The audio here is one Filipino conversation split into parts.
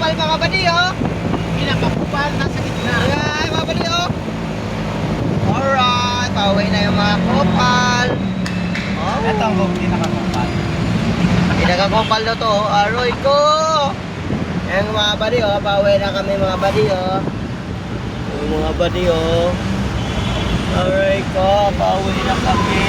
kupal mga buddy, oh. Pinakakupal, nasa gitna. Ayan, mga buddy, oh. Alright, pauwi na yung mga kupal. Oh. Ito ang pinakakupal. Pinakakupal na to, oh. Aroy ko. Ayan mga buddy, oh. Pauwi na kami mga buddy, oh. Yung mga buddy, oh. Aroy ko, pauwi na kami.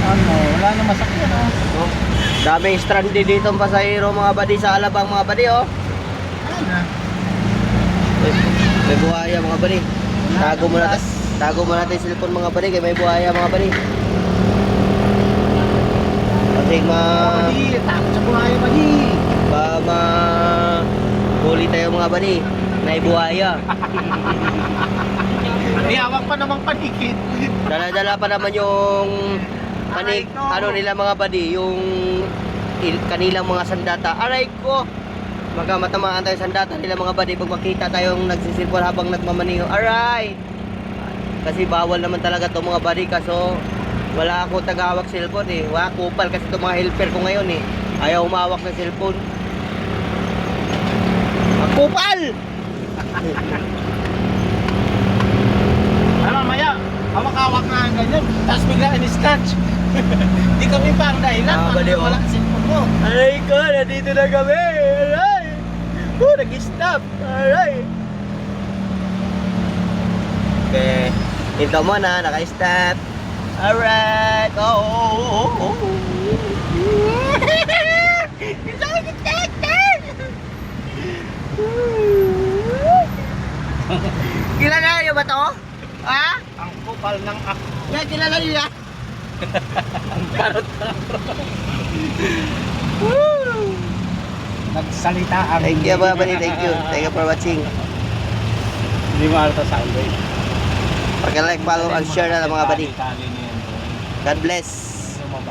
Ano, wala na masakyan ah. Oh. Daming stranded dito ang pasahero mga buddy sa Alabang mga buddy, oh. Ano na? May buhaya mga buddy. Tago mo natin yung cellphone mga buddy, kaya may buhaya mga buddy. Kasi Mali, takot sa buhay, mali. huli tayo mga buddy. May buhaya. Niyawak pa namang panikit. Dala-dala pa naman yung panik, Aray ko. ano nila mga buddy, yung kanilang mga sandata. Aray ko! Magkamatamaan tayo sandata nila mga buddy pag makita tayong nagsisilpon habang nagmamaneho. Aray! Kasi bawal naman talaga to mga buddy, kaso wala akong tagahawak cellphone eh. Wala kupal kasi itong mga helper ko ngayon eh. Ayaw humawak ng cellphone. Ang kupal! Ay, mamaya, hawak-hawak nga ang ganyan. Tapos bigla in-scratch. Di kami pa ang dahilan. Ah, bali, oh. Wala ang cellphone mo. Aray ko! Nandito na kami! Aray! Nag-stop! Aray! Okay. Ito mo na, naka-stop. Alright! Oh! Kilala niyo ba to? Ha? Ang kupal ng ako. Yan, kilala niyo yan? Nagsalita ang... Thank you mga buddy, thank you. Thank you for watching. Hindi mo alta sa alay. Pag-like, follow, and share na lang mga buddy. Tali niya yan. God bless.